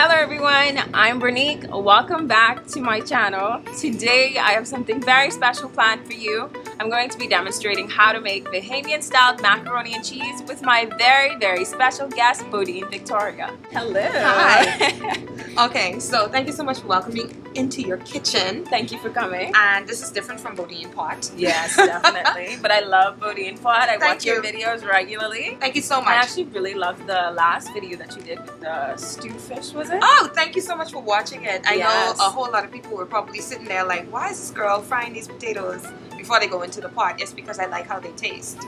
Hello everyone, I'm Brinique. Welcome back to my channel. Today I have something very special planned for you. I'm going to be demonstrating how to make Bahamian style macaroni and cheese with my very special guest, Bodine Victoria. Hello. Hi. Okay, so thank you so much for welcoming into your kitchen. Thank you for coming. And this is different from Bodine Pot. Yes, definitely. But I love Bodine Pot. I watch your videos regularly. Thank you so much. I actually really loved the last video that you did with the stewed fish, was it? Oh, thank you so much for watching it. I Yes. know a whole lot of people were probably sitting there like, why is this girl frying these potatoes before they go into the pot? It's because I like how they taste.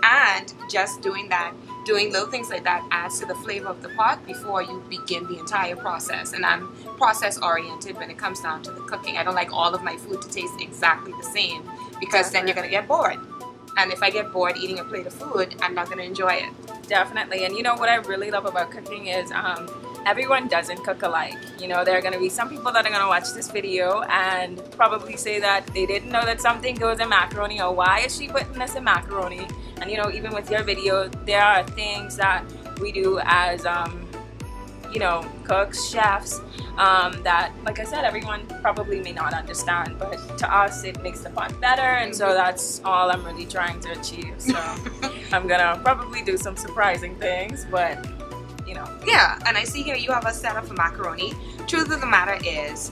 And just doing that, doing little things like that adds to the flavor of the pot before you begin the entire process. And I'm process oriented when it comes down to the cooking. I don't like all of my food to taste exactly the same because then you're going to get bored. And if I get bored eating a plate of food, I'm not going to enjoy it. Definitely. And you know what I really love about cooking is everyone doesn't cook alike. You know, there are going to be some people that are going to watch this video and probably say that they didn't know that something goes in macaroni, or why is she putting this in macaroni? And you know, even with your video, there are things that we do as you know, cooks, chefs, that, like I said, everyone probably may not understand, but to us it makes the pot better, and so that's all I'm really trying to achieve. So I'm gonna probably do some surprising things, but you know. Yeah, and I see here you have a setup for macaroni. Truth of the matter is,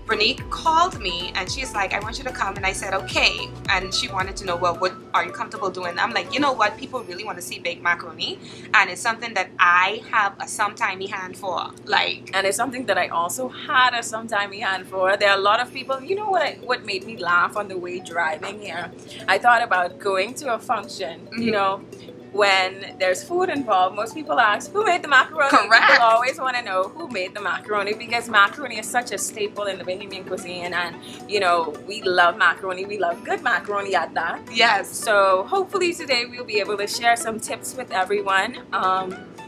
Brinique called me and she's like, I want you to come, and I said okay, and she wanted to know, well, what are you comfortable doing? I'm like, you know what, people really want to see baked macaroni, and it's something that I have a sometimey hand for, like, and it's something that I also had a sometimey hand for. There are a lot of people, you know what made me laugh on the way driving here? I thought about going to a function, you know, when there's food involved, most people ask, who made the macaroni? Correct. People always want to know who made the macaroni, because macaroni is such a staple in the Bahamian cuisine, and you know, we love macaroni, we love good macaroni at that. yes. So hopefully today we'll be able to share some tips with everyone,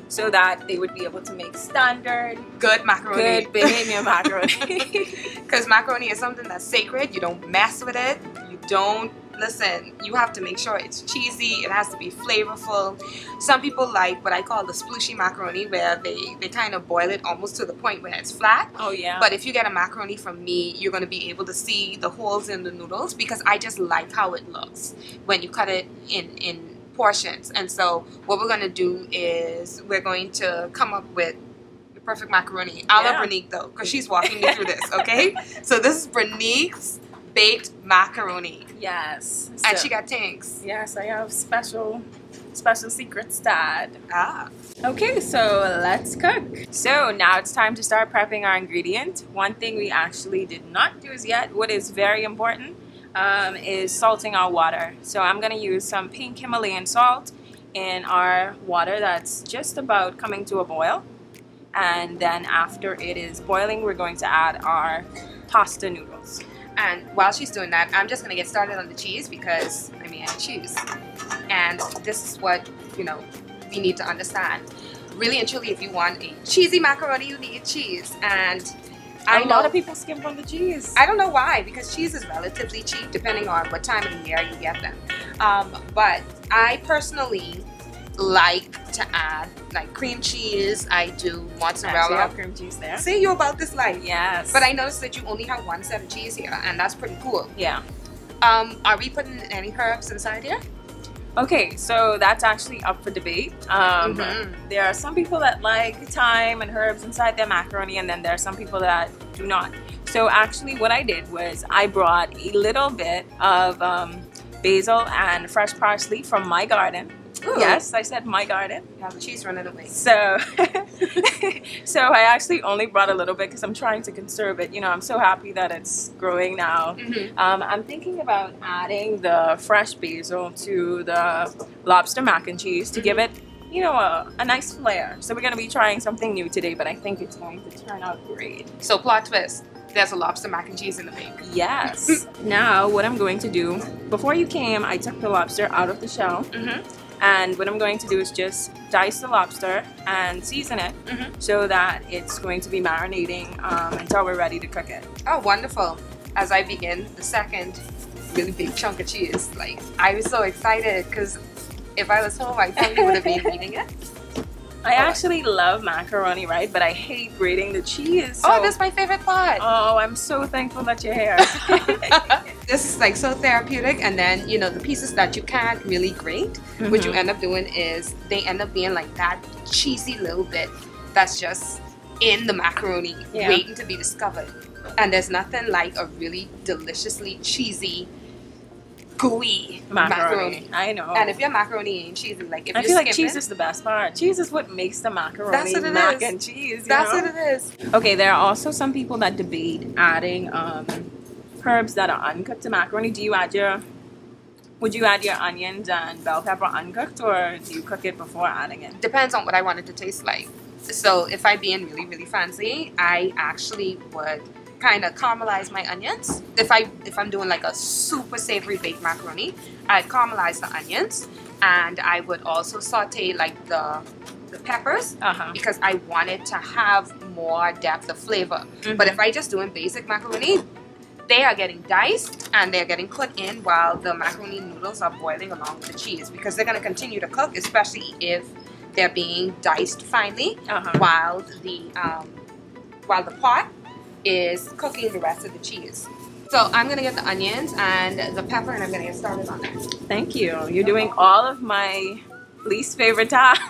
so that they would be able to make standard, Good macaroni. good Bahamian macaroni. Because macaroni is something that's sacred. You don't mess with it. You don't, listen, you have to make sure it's cheesy. It has to be flavorful. Some people like what I call the splooshy macaroni, where they kind of boil it almost to the point where it's flat. Oh yeah. But if you get a macaroni from me, you're going to be able to see the holes in the noodles, because I just like how it looks when you cut it in portions. And so what we're going to do is we're going to come up with the perfect macaroni. I love Brinique though, because she's walking me through this, okay? So this is Brinique's baked macaroni. Yes. And So- she got tanks. Yes, I have special secrets to add. Ah. Okay, so let's cook. So now it's time to start prepping our ingredient. One thing we actually did not do as yet, what is very important, is salting our water. So I'm gonna use some pink Himalayan salt in our water that's just about coming to a boil. And then after it is boiling, we're going to add our pasta noodles. And while she's doing that, I'm just going to get started on the cheese, because, I mean, cheese. And this is what, you know, we need to understand. Really and truly, if you want a cheesy macaroni, you need cheese. And I A know lot of people skimp on the cheese. I don't know why, because cheese is relatively cheap depending on what time of the year you get them. But I personally like to add like cream cheese. I do mozzarella. Actually, I have cream cheese there. See, you about this life. Yes. But I noticed that you only have one set of cheese here, and that's pretty cool. Yeah. Are we putting any herbs inside here? Okay, so that's actually up for debate. There are some people that like thyme and herbs inside their macaroni, and then there are some people that do not. So actually what I did was I brought a little bit of basil and fresh parsley from my garden. Ooh. Yes, I said my garden. You have the cheese running away. So, so I actually only brought a little bit because I'm trying to conserve it. You know, I'm so happy that it's growing now. I'm thinking about adding the fresh basil to the lobster mac and cheese to give it, you know, a nice flair. So we're going to be trying something new today, but I think it's going to turn out great. So plot twist, there's a lobster mac and cheese in the bake. Yes. Now what I'm going to do, before you came, I took the lobster out of the shell. And what I'm going to do is just dice the lobster and season it so that it's going to be marinating until we're ready to cook it. Oh, wonderful. As I begin the second really big chunk of cheese, like, I was so excited because if I was home, I probably would have been eating it. I actually love macaroni, right? But I hate grating the cheese. So, Oh, that's my favorite part. oh, I'm so thankful that you're here. This is like so therapeutic, and then you know the pieces that you can't really grate, what you end up doing is they end up being like that cheesy little bit that's just in the macaroni, waiting to be discovered. And there's nothing like a really deliciously cheesy, gooey macaroni. I know. And if your macaroni ain't cheesy, like if I you're feel like skipping, cheese is the best part. Cheese is what makes the macaroni That's what it mac is. and cheese. that's you know? what it is. Okay, there are also some people that debate adding herbs that are uncooked to macaroni. Would you add your onions and bell pepper uncooked, or do you cook it before adding it? Depends on what I want it to taste like. So if I'm being really, really fancy, I actually would kind of caramelize my onions. If I'm doing like a super savory baked macaroni, I'd caramelize the onions, and I would also saute like the peppers because I want it to have more depth of flavor. But if I just doing basic macaroni, they are getting diced and they're getting put in while the macaroni noodles are boiling along with the cheese, because they're going to continue to cook, especially if they're being diced finely while the pot is cooking the rest of the cheese. So I'm going to get the onions and the pepper, and I'm going to get started on that. Thank you. You're doing all of my least favorite tasks.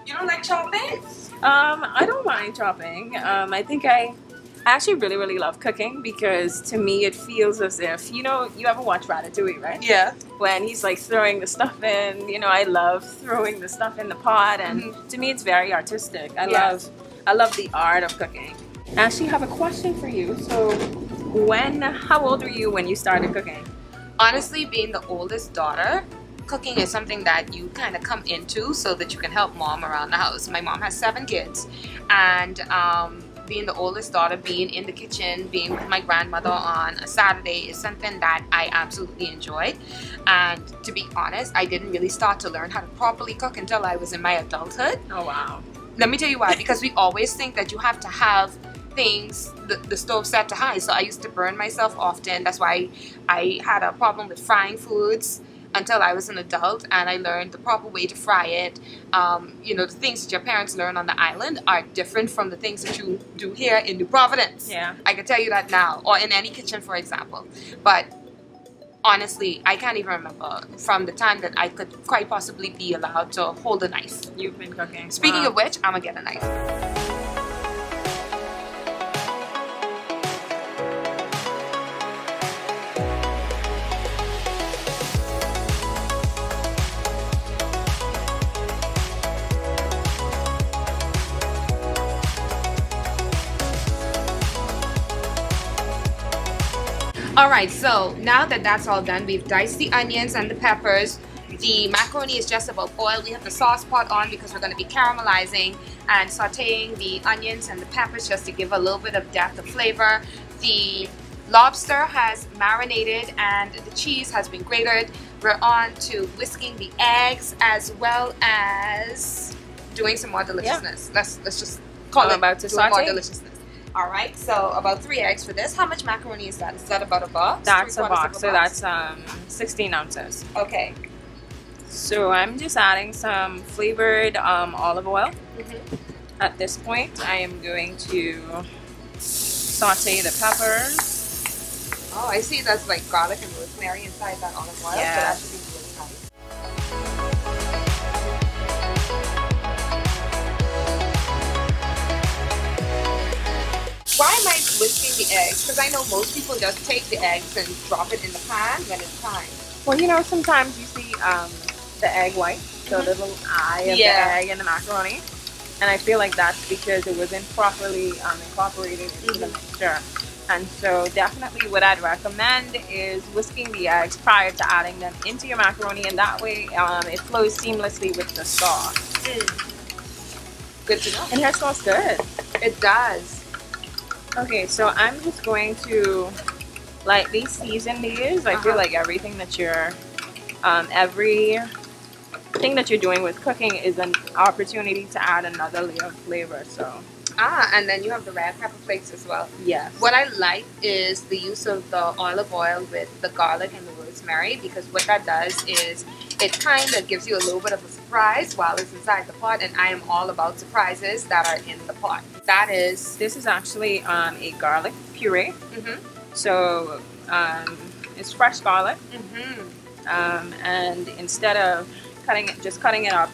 You don't like chopping? I don't mind chopping. I think I actually really, really love cooking, because to me it feels as if, you know, you ever watch Ratatouille, right? Yeah. When he's like throwing the stuff in, you know, I love throwing the stuff in the pot, and to me it's very artistic. I love the art of cooking. I actually have a question for you. So how old were you when you started cooking? Honestly, being the oldest daughter, cooking is something that you kind of come into so that you can help mom around the house. My mom has 7 kids, and being the oldest daughter, being in the kitchen, being with my grandmother on a Saturday is something that I absolutely enjoy. And to be honest, I didn't really start to learn how to properly cook until I was in my adulthood. Oh wow. Let me tell you why. Because we always think that you have to have things, the stove set to high. So I used to burn myself often. That's why I had a problem with frying foods until I was an adult, and I learned the proper way to fry it. You know, the things that your parents learn on the island are different from the things that you do here in New Providence. Yeah. I can tell you that now, or in any kitchen, for example. But honestly, I can't even remember from the time that I could quite possibly be allowed to hold a knife. You've been cooking. Speaking of which, I'm gonna get a knife. Alright, so now that that's all done, we've diced the onions and the peppers. The macaroni is just about boiled. We have the sauce pot on because we're going to be caramelizing and sauteing the onions and the peppers just to give a little bit of depth of flavor. The lobster has marinated and the cheese has been grated. We're on to whisking the eggs as well as doing some more deliciousness. Let's just call it about to doing more saute? deliciousness. Alright, so about 3 eggs for this. How much macaroni is that? Is that about a box? That's a box, so that's 16 ounces. Okay. So I'm just adding some flavored olive oil. At this point, I am going to saute the peppers. Oh, I see. That's like garlic and rosemary inside that olive oil. Yeah. So that should be really nice. Why am I whisking the eggs? Because I know most people just take the eggs and drop it in the pan when it's time. Well, you know, sometimes you see the egg white, the little eye of the egg in the macaroni. And I feel like that's because it wasn't properly incorporated into the mixture. And so definitely what I'd recommend is whisking the eggs prior to adding them into your macaroni, and that way it flows seamlessly with the sauce. Good to know. And it smells good. It does. Okay, so I'm just going to lightly season these. I feel like everything that you're, everything that you're doing with cooking is an opportunity to add another layer of flavor. So. And then you have the red pepper flakes as well. Yes. What I like is the use of the olive oil with the garlic and the rosemary, because what that does is it kind of gives you a little bit of a surprise while it's inside the pot, and I am all about surprises that are in the pot. That is... This is actually a garlic puree. So it's fresh garlic. And instead of cutting it up,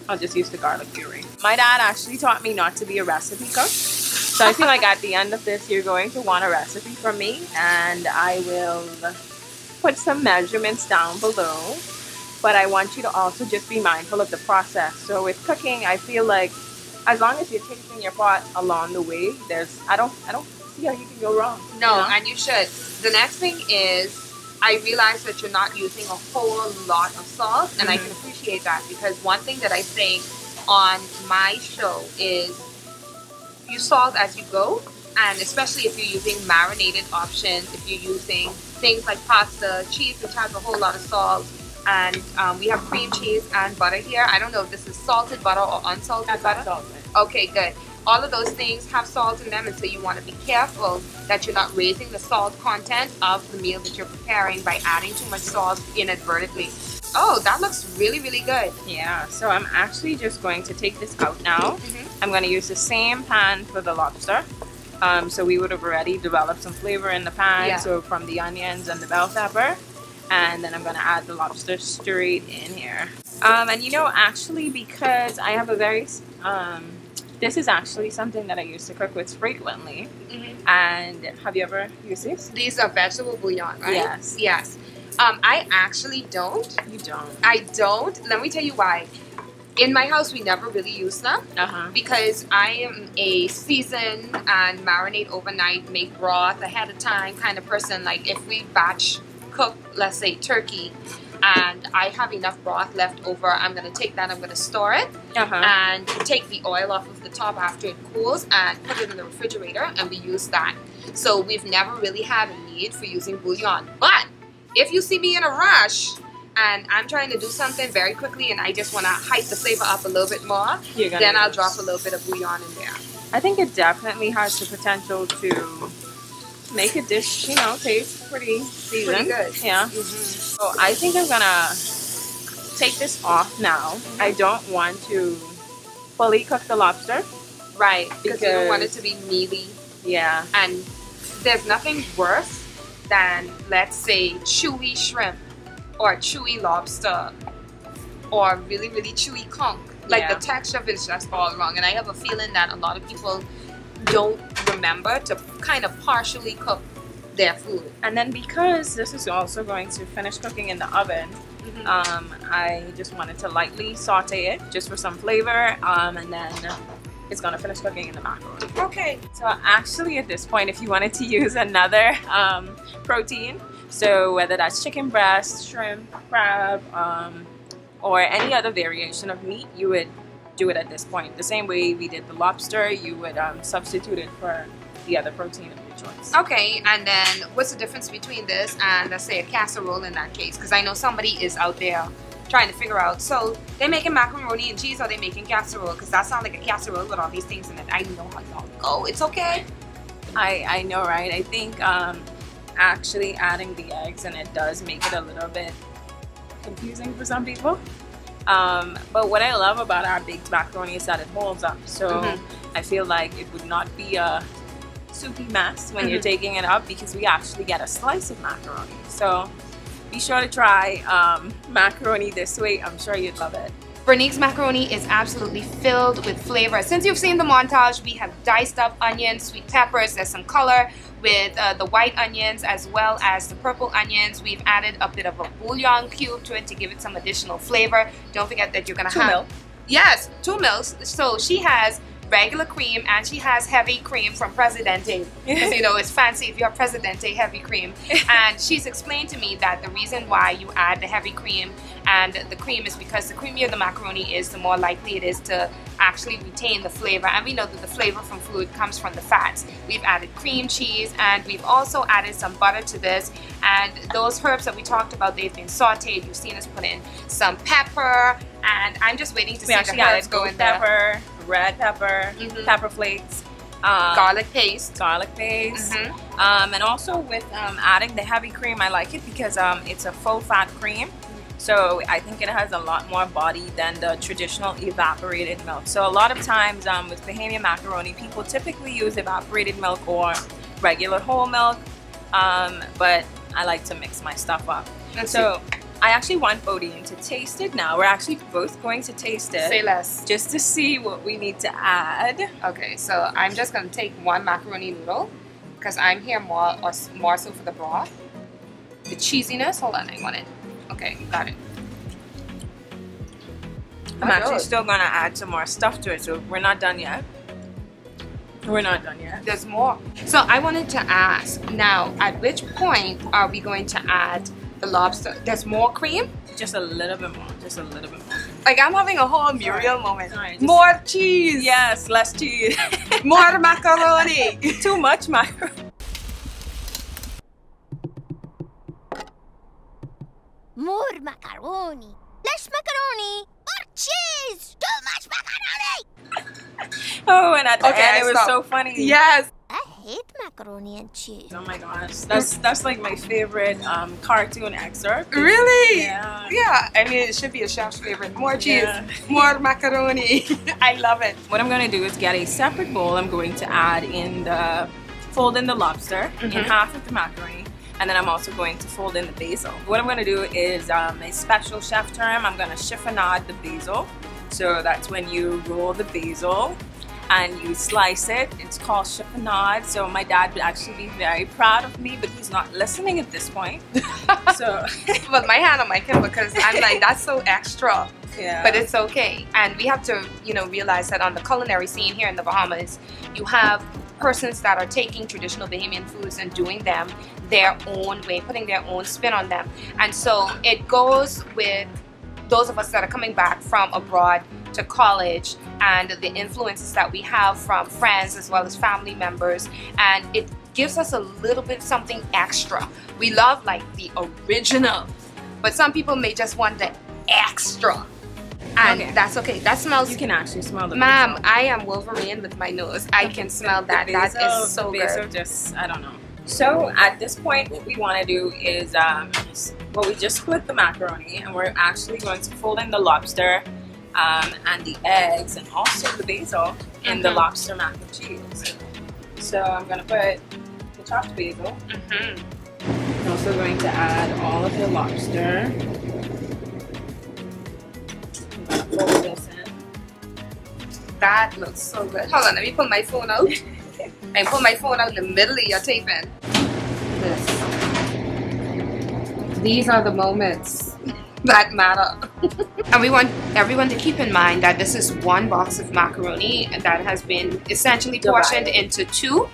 I'll just use the garlic puree. My dad actually taught me not to be a recipe cook. So I feel like at the end of this, you're going to want a recipe from me, and I will put some measurements down below. But I want you to also just be mindful of the process. So with cooking, I feel like as long as you're tasting your pot along the way, I don't see how you can go wrong. No, you know? and you should. The next thing is, I realize that you're not using a whole lot of salt, and I can appreciate that, because one thing that I say on my show is you salt as you go, and especially if you're using marinated options, if you're using things like pasta, cheese, which has a whole lot of salt, and we have cream cheese and butter here. I don't know if this is salted butter or unsalted butter. Salted. Okay, good. All of those things have salt in them, and so you want to be careful that you're not raising the salt content of the meal that you're preparing by adding too much salt inadvertently. Oh, that looks really, really good. Yeah, so I'm actually just going to take this out now. I'm going to use the same pan for the lobster. So we would have already developed some flavor in the pan, so from the onions and the bell pepper. And then I'm going to add the lobster straight in here. And you know, actually, because I have a very... this is actually something that I used to cook with frequently. And have you ever used this? These are vegetable bouillon, right? Yes. Yes. I actually don't. You don't? I don't. Let me tell you why. In my house, we never really use them because I am a season and marinate overnight, make broth ahead of time kind of person. Like if we batch cook, let's say turkey, and I have enough broth left over, I'm going to take that, I'm going to store it, and take the oil off of the top after it cools and put it in the refrigerator, and we use that. So we've never really had a need for using bouillon. But if you see me in a rush and I'm trying to do something very quickly and I just want to hype the flavor up a little bit more, then I'll drop a little bit of bouillon in there. I think it definitely has the potential to make a dish, you know, taste pretty seasoned. Pretty good. Yeah. So I think I'm gonna take this off now. I don't want to fully cook the lobster. Right, because you don't want it to be mealy. Yeah. And there's nothing worse than, let's say, chewy shrimp or chewy lobster or really, really chewy conch. Like the texture of it is just all wrong. And I have a feeling that a lot of people don't remember to kind of partially cook their food. And then because this is also going to finish cooking in the oven, I just wanted to lightly saute it just for some flavor, and then it's going to finish cooking in the macaroni. Okay. So actually at this point, if you wanted to use another protein, so whether that's chicken breast, shrimp, crab, or any other variation of meat, you would do it at this point. The same way we did the lobster, you would substitute it for the other protein of your choice. Okay, and then what's the difference between this and, let's say, a casserole in that case? Because I know somebody is out there trying to figure out, so they're making macaroni and cheese or they making casserole? Because that sounds like a casserole with all these things in it. I know how y'all go. It's okay. I know, right? I think actually adding the eggs in it does make it a little bit confusing for some people. But what I love about our baked macaroni is that it holds up. So I feel like it would not be a soupy mess when you're taking it up, because we actually get a slice of macaroni. So be sure to try macaroni this way. I'm sure you'd love it. Brinique's macaroni is absolutely filled with flavor. Since you've seen the montage, we have diced up onions, sweet peppers, there's some color with the white onions as well as the purple onions. We've added a bit of a bouillon cube to it to give it some additional flavor. Don't forget that you're gonna have 2 milk. Yes, 2 milks. So she has regular cream and she has heavy cream from Presidente, because you know it's fancy if you have Presidente heavy cream. And she's explained to me that the reason why you add the heavy cream and the cream is because the creamier the macaroni is, the more likely it is to actually retain the flavor. And we know that the flavor from food comes from the fats. We've added cream cheese and we've also added some butter to this, and those herbs that we talked about, they've been sauteed. You've seen us put in some pepper, and I'm just waiting to see the herbs go in there. Red pepper, pepper flakes, garlic paste, and also with adding the heavy cream, I like it because it's a full fat cream, So I think it has a lot more body than the traditional evaporated milk. So a lot of times with Bahamian macaroni, people typically use evaporated milk or regular whole milk, but I like to mix my stuff up. So I actually want Bodine to taste it now. We're actually both going to taste it. Say less. Just to see what we need to add. Okay, so I'm just going to take one macaroni noodle because I'm here more so for the broth. The cheesiness, hold on, I want it. Okay, got it. I'm actually still going to add some more stuff to it, so we're not done yet. We're not done yet. There's more. So I wanted to ask, now, at which point are we going to add the lobster? There's more cream? Just a little bit more. Just a little bit more. Like I'm having a whole Muriel moment. Sorry, more cheese. Yes, less cheese. More macaroni. Too much macaroni. More macaroni. Less macaroni. More cheese. Too much macaroni. Oh, and at the end it was so funny. Yes. I hate macaroni and cheese. Oh my gosh, that's like my favorite cartoon excerpt. Really? Yeah. Yeah. I mean, it should be a chef's favorite. More cheese, Yeah. more macaroni. I love it. What I'm going to do is get a separate bowl. I'm going to add in fold in the lobster in half of the macaroni. And then I'm also going to fold in the basil. What I'm going to do is a special chef term. I'm going to chiffonade the basil. So that's when you roll the basil and you slice it. It's called chiffonade. So my dad would actually be very proud of me, but he's not listening at this point. So, But my hand on my chin because I'm like, that's so extra. yeah. But it's okay. And we have to, realize that on the culinary scene here in the Bahamas, you have persons that are taking traditional Bahamian foods and doing them their own way, putting their own spin on them. And so it goes with those of us that are coming back from abroad to college and the influences that we have from friends as well as family members, and it gives us a little bit something extra. We love like the original, but some people may just want the extra. And that's okay. That smells. You can actually smell the Ma'am, basil. I am Wolverine with my nose. I can smell that. That is so the basil good. just, I don't know. So at this point, what we want to do is, well, we just split the macaroni, and we're actually going to fold in the lobster and the eggs, and also the basil in the lobster mac and cheese. So I'm going to put the chopped basil. I'm also going to add all of the lobster. Fold this in. That looks so good. Hold on, let me pull my phone out. And put my phone out in the middle of your taping. These are the moments that matter. And we want everyone to keep in mind that this is one box of macaroni that has been essentially portioned into two.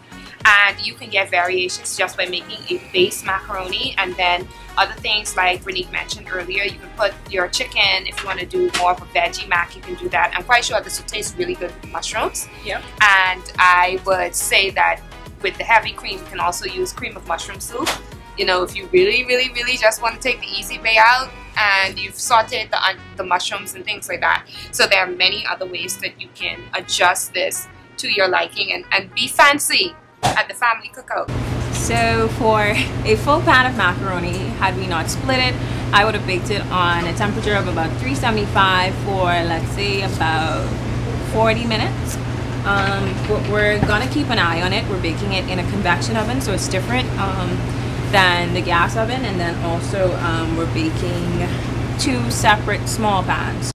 And you can get variations just by making a base macaroni, and then other things like Brinique mentioned earlier, you can put your chicken. If you want to do more of a veggie mac, you can do that. I'm quite sure this will taste really good with mushrooms. Yep. And I would say that with the heavy cream, you can also use cream of mushroom soup. If you really just want to take the easy way out and you've sauteed the mushrooms and things like that. So there are many other ways that you can adjust this to your liking and be fancy at the family cookout. So for a full pan of macaroni, had we not split it, I would have baked it on a temperature of about 375 for, let's say, about 40 minutes. But we're gonna keep an eye on it. We're baking it in a convection oven, so it's different than the gas oven. And then also we're baking 2 separate small pans.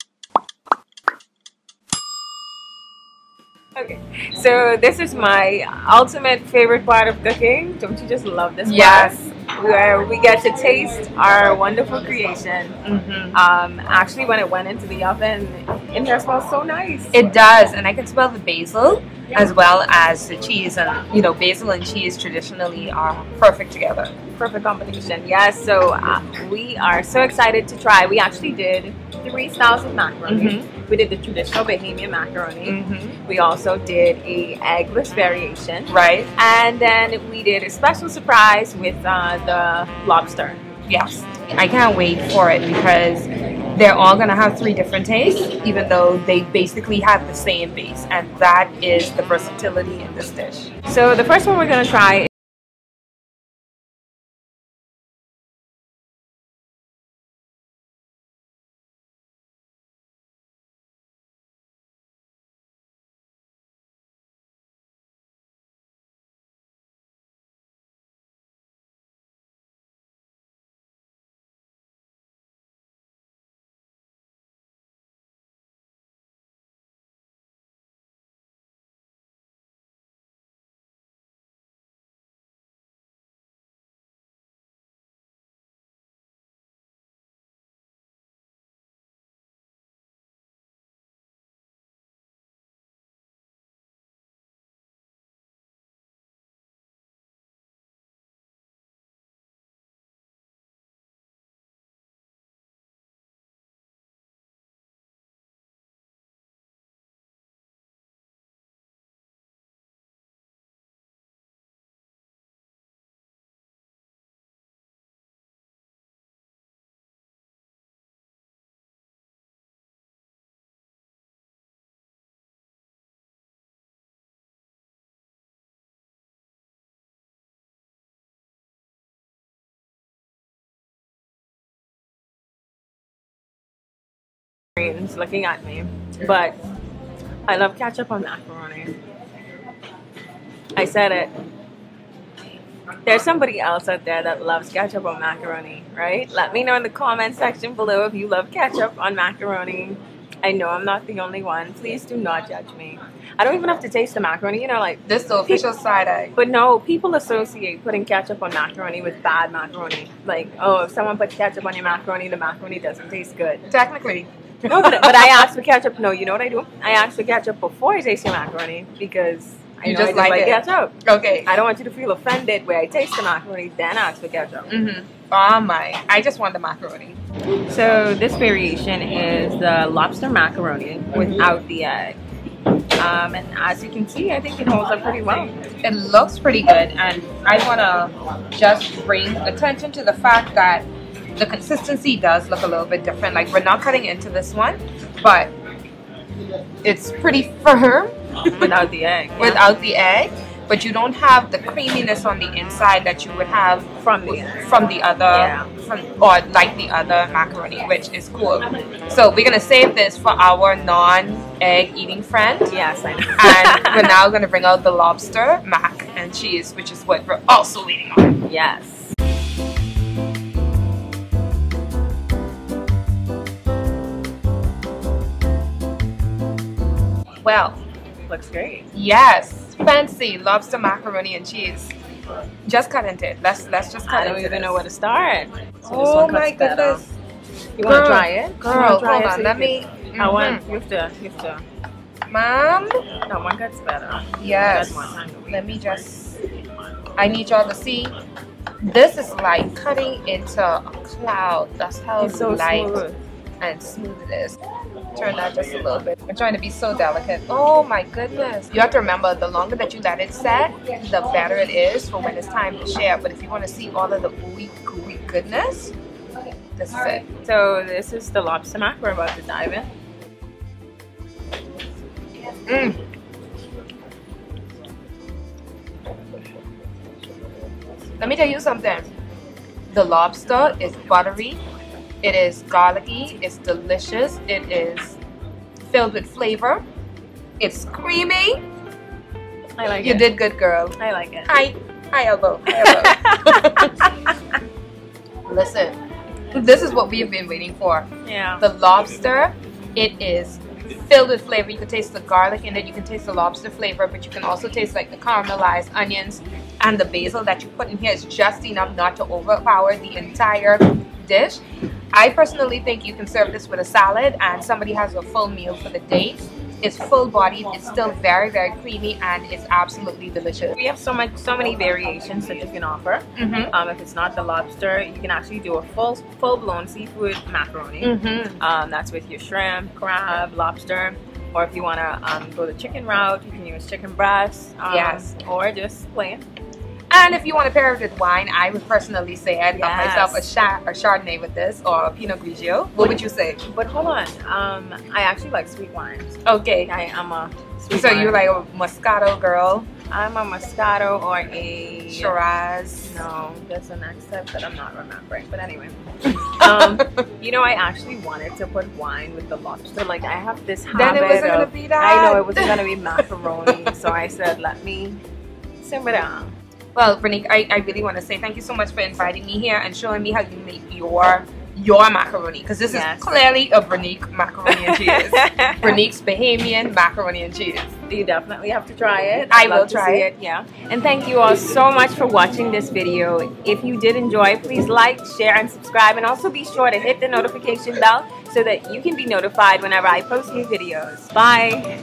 Okay, so this is my ultimate favorite part of cooking. Don't you just love this part? Yes. Where we get to taste our wonderful creation. Actually, when it went into the oven, it just smells so nice. It does, and I can smell the basil as well as the cheese. And basil and cheese traditionally are perfect together. Perfect combination. Yes, so we are so excited to try. We actually did 3 styles of macaroni. We did the traditional Bahamian macaroni. We also did a eggless variation. Right. And then we did a special surprise with the lobster. Yes. I can't wait for it because they're all going to have 3 different tastes, even though they basically have the same base. And that is the versatility in this dish. So the first one we're going to try brains looking at me, but I love ketchup on macaroni. I said it. There's somebody else out there that loves ketchup on macaroni, right? Let me know in the comment section below if you love ketchup on macaroni. I know I'm not the only one. Please do not judge me. I don't even have to taste the macaroni, you know, like... This is the official side eye. But no, people associate putting ketchup on macaroni with bad macaroni. Like, oh, if someone puts ketchup on your macaroni, the macaroni doesn't taste good. Technically. No, but I ask for ketchup. No, you know what I do? I ask for ketchup before I taste your macaroni because I know I just like ketchup. Okay. I don't want you to feel offended where I taste the macaroni, then ask for ketchup. Oh my. I just want the macaroni. So this variation is the lobster macaroni without the egg. And as you can see, I think it holds up pretty well. It looks pretty good, and I want to just bring attention to the fact that the consistency does look a little bit different. Like, we're not cutting into this one, but it's pretty firm without the egg. Yeah. Without the egg, but you don't have the creaminess on the inside that you would have from the other, or like the other macaroni, which is cool. So we're gonna save this for our non-egg eating friend. Yes, I know. And we're now gonna bring out the lobster mac and cheese, which is what we're also waiting on. Yes. Well, looks great. Yes. Fancy lobster macaroni and cheese. Just cut into it. Let's just cut into it. I don't even know where to start. So oh my goodness. You want to try it? Girl, hold on. Let me. I want you have to. Mom? No, one cuts better. Yes. Let me just. I need y'all to see. This is like cutting into a cloud. That's how it's so light smooth and smooth it is. Turn that just a little bit. I'm trying to be so delicate. Oh my goodness. You have to remember, the longer that you let it set, the better it is for when it's time to share. But if you want to see all of the ooey gooey goodness, this is it. So this is the lobster mac we're about to dive in. Let me tell you something. The lobster is buttery. It is garlicky. It's delicious. It is filled with flavor. It's creamy. I like it. You did good, girl. I like it. Hi, elbow. Listen, this is what we've been waiting for. Yeah. The lobster, it is filled with flavor. You can taste the garlic in it. You can taste the lobster flavor, but you can also taste like the caramelized onions, and the basil that you put in here is just enough not to overpower the entire dish. I personally think you can serve this with a salad and somebody has a full meal for the day. It's full bodied, it's still very, very creamy, and it's absolutely delicious. We have so many variations that you can offer. If it's not the lobster, you can actually do a full-blown seafood macaroni. That's with your shrimp, crab, lobster. Or if you want to go the chicken route, you can use chicken breast. Yes. Or just plain. And if you want to pair it with wine, I would personally say I'd have myself a Chardonnay with this, or a Pinot Grigio. What would you say? But hold on, I actually like sweet wines. Okay. I'm a sweet So wine. you're like a Moscato girl? I'm a Moscato or a Shiraz. No, that's the next step that I'm not remembering. But anyway, you know, I actually wanted to put wine with the lobster. Like, I have this habit. Then it wasn't gonna be that. I know it wasn't gonna be macaroni, so I said, let me simmer down. Well, Brinique, I really want to say thank you so much for inviting me here and showing me how you make your macaroni, because this is clearly a Brinique macaroni and cheese. Brinique's Bahamian macaroni and cheese. You definitely have to try it. I will try it. Yeah. And thank you all so much for watching this video. If you did enjoy, please like, share, and subscribe. And also be sure to hit the notification bell so that you can be notified whenever I post new videos. Bye.